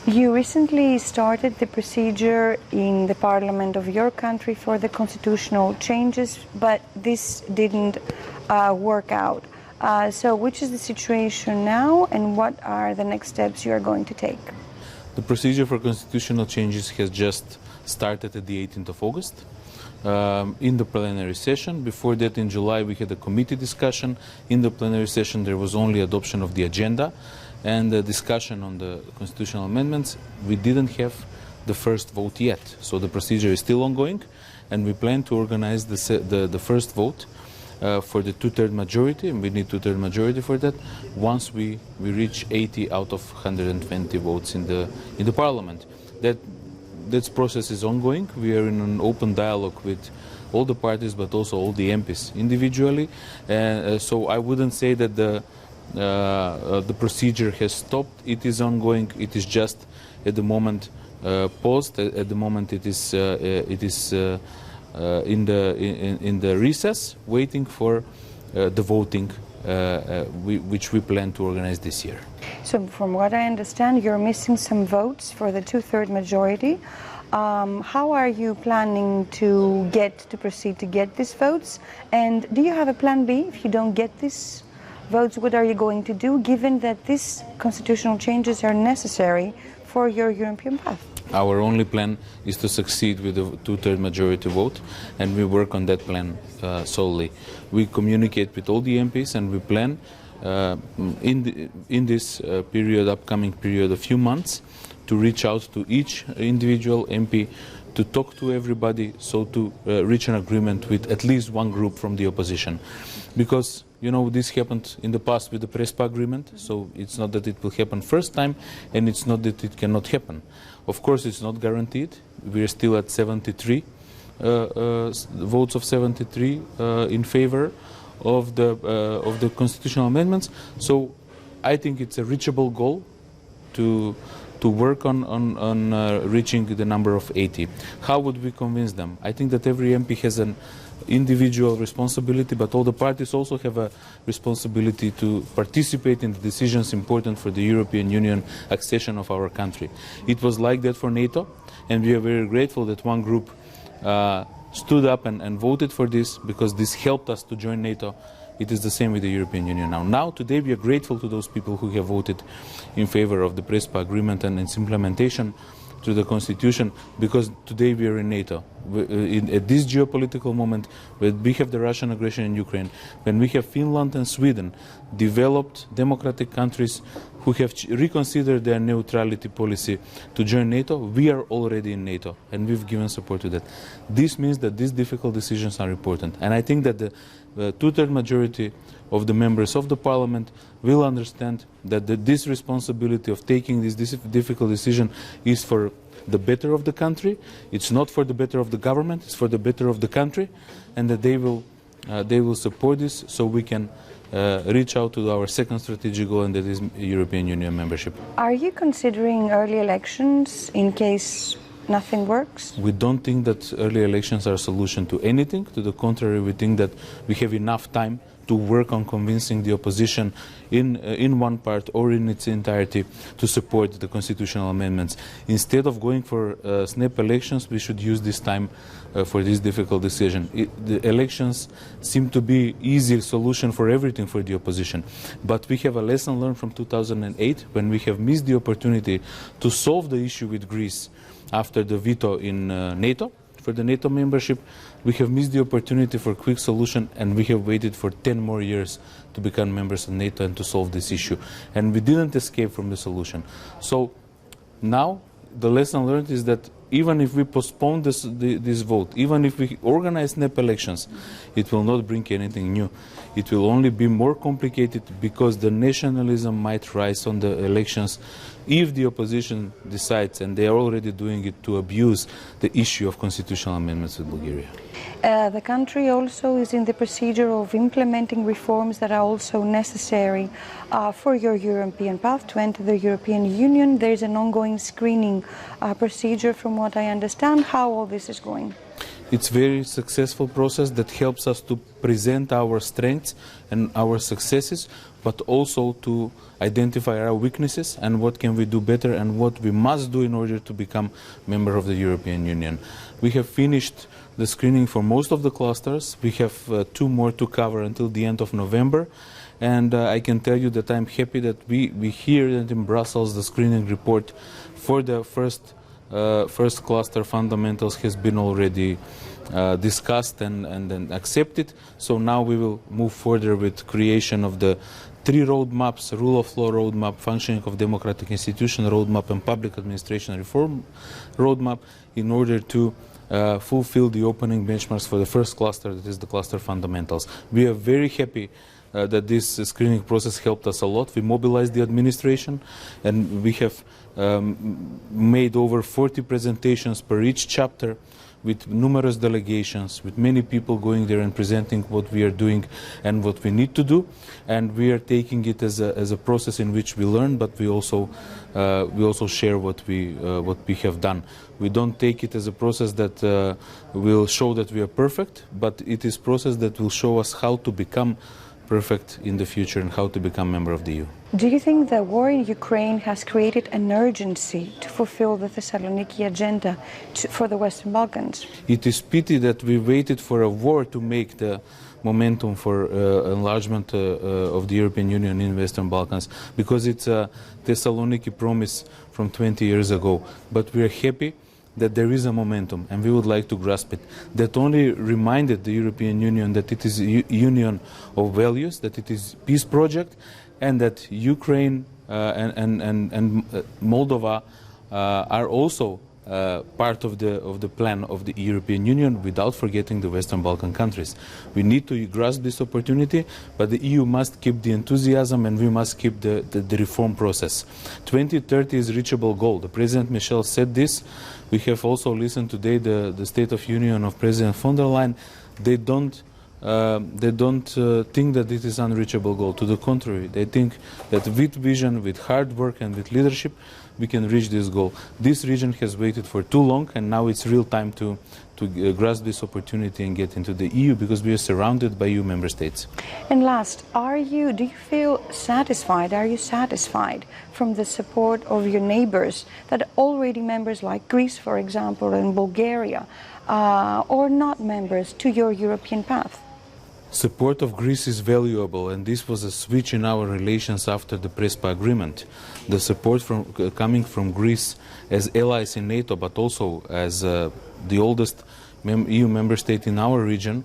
You recently started the procedure in the parliament of your country for the constitutional changes, but this didn't work out. So which is the situation now, and what are the next steps you are going to take? The procedure for constitutional changes has just started at the 18th of August in the plenary session. Before that, in July, we had a committee discussion. In the plenary session, there was only adoption of the agenda and the discussion on the constitutional amendments. We didn't have the first vote yet, so the procedure is still ongoing, and we plan to organize the first vote for the two-third majority, and we need two-third majority for that, once we reach 80 out of 120 votes in the parliament. That process is ongoing. We are in an open dialogue with all the parties, but also all the MPs individually. So I wouldn't say that the procedure has stopped. It is ongoing. It is just at the moment paused. At the moment, it is in the recess, waiting for the voting, which we plan to organize this year. So from what I understand, you're missing some votes for the two-third majority. How are you planning to proceed to get these votes? And do you have a plan B if you don't get these votes? What are you going to do, given that these constitutional changes are necessary for your European path? Our only plan is to succeed with the two-third majority vote, and we work on that plan solely. We communicate with all the MPs, and we plan in this upcoming period, a few months, to reach out to each individual MP, to talk to everybody, so to reach an agreement with at least one group from the opposition. Because, you know, this happened in the past with the Prespa agreement, so it's not that it will happen first time, and it's not that it cannot happen. Of course, it's not guaranteed. We are still at 73 votes of 73 in favor of the constitutional amendments. So I think it's a reachable goal to work on reaching the number of 80. How would we convince them? I think that every MP has an individual responsibility, but all the parties also have a responsibility to participate in the decisions important for the European Union accession of our country. It was like that for NATO, and we are very grateful that one group stood up and voted for this, because this helped us to join NATO. It is the same with the European Union now. Now, today, we are grateful to those people who have voted in favor of the Prespa agreement and its implementation to the Constitution, because today we are in NATO. At this geopolitical moment, when we have the Russian aggression in Ukraine, when we have Finland and Sweden, developed democratic countries who have reconsidered their neutrality policy to join NATO, we are already in NATO, and we've given support to that. This means that these difficult decisions are important, and I think that the two-third majority of the members of the parliament will understand that this responsibility of taking this difficult decision is for the better of the country. It's not for the better of the government, it's for the better of the country, and that they will support this, so we can reach out to our second strategic goal, and that is European Union membership. Are you considering early elections in case nothing works? We don't think that early elections are a solution to anything. To the contrary, we think that we have enough time to work on convincing the opposition in one part or in its entirety to support the constitutional amendments. Instead of going for snap elections, we should use this time for this difficult decision. The elections seem to be easy solution for everything for the opposition, but we have a lesson learned from 2008, when we have missed the opportunity to solve the issue with Greece after the veto in NATO. For the NATO membership, we have missed the opportunity for a quick solution, and we have waited for 10 more years to become members of NATO and to solve this issue. And we didn't escape from the solution. So now the lesson learned is that even if we postpone this vote, even if we organize snap elections, it will not bring anything new. It will only be more complicated, because the nationalism might rise on the elections if the opposition decides, and they are already doing it, to abuse the issue of constitutional amendments with Bulgaria. The country also is in the procedure of implementing reforms that are also necessary for your European path to enter the European Union. There is an ongoing screening procedure, from what I understand. How all this is going? It's a very successful process that helps us to present our strengths and our successes, but also to identify our weaknesses and what can we do better and what we must do in order to become member of the European Union. We have finished the screening for most of the clusters. We have 2 more to cover until the end of November. And I can tell you that I'm happy that we hear that in Brussels the screening report for the first cluster fundamentals has been already discussed and accepted. So now we will move further with creation of the 3 roadmaps: rule of law roadmap, functioning of democratic institution roadmap, and public administration reform roadmap, in order to fulfill the opening benchmarks for the first cluster, that is the cluster fundamentals. We are very happy that this screening process helped us a lot. We mobilized the administration, and we have made over 40 presentations per each chapter, with numerous delegations, with many people going there and presenting what we are doing and what we need to do. And we are taking it as a process in which we learn, but we also share what we have done. We don't take it as a process that will show that we are perfect, but it is a process that will show us how to become perfect in the future and how to become a member of the EU. Do you think the war in Ukraine has created an urgency to fulfill the Thessaloniki agenda for the Western Balkans? It is pity that we waited for a war to make the momentum for enlargement of the European Union in Western Balkans, because it's a Thessaloniki promise from 20 years ago. But we are happy that there is a momentum, and we would like to grasp it. That only reminded the European Union that it is a union of values, that it is a peace project, and that Ukraine and Moldova are also part of the plan of the European Union, without forgetting the Western Balkan countries. We need to grasp this opportunity, but the EU must keep the enthusiasm, and we must keep the reform process. 2030 is a reachable goal. The President Michel said this. We have also listened today the State of Union of President von der Leyen. They don't think that it is an unreachable goal. To the contrary, they think that with vision, with hard work, and with leadership, we can reach this goal. This region has waited for too long, and now it's real time to grasp this opportunity and get into the EU, because we are surrounded by EU member states. And last, do you feel satisfied? Are you satisfied from the support of your neighbors that are already members, like Greece, for example, and Bulgaria, or not members, to your European path? Support of Greece is valuable, and this was a switch in our relations after the Prespa agreement. The support coming from Greece as allies in NATO, but also as the oldest EU member state in our region,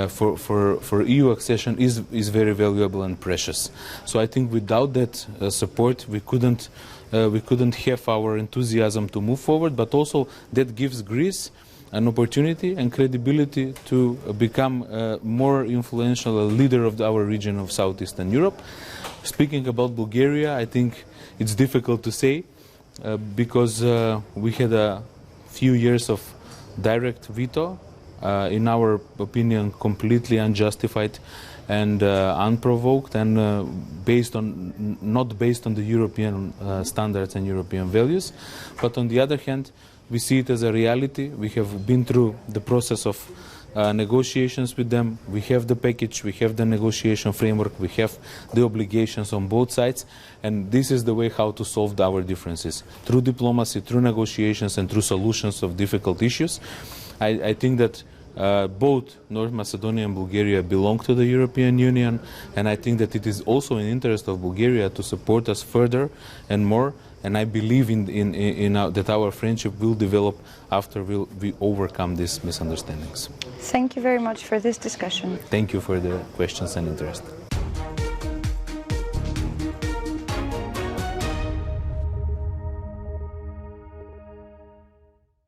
for EU accession is very valuable and precious. So I think without that support, we couldn't have our enthusiasm to move forward, but also that gives Greece an opportunity and credibility to become a more influential leader of our region of Southeastern Europe. Speaking about Bulgaria, I think it's difficult to say because we had a few years of direct veto, in our opinion completely unjustified and unprovoked, and not based on the European standards and European values. But on the other hand, we see it as a reality. We have been through the process of negotiations with them. We have the package, we have the negotiation framework, we have the obligations on both sides, and this is the way how to solve our differences. Through diplomacy, through negotiations, and through solutions of difficult issues. I think that both North Macedonia and Bulgaria belong to the European Union, and I think that it is also in the interest of Bulgaria to support us further and more. And I believe that our friendship will develop after we overcome these misunderstandings. Thank you very much for this discussion. Thank you for the questions and interest.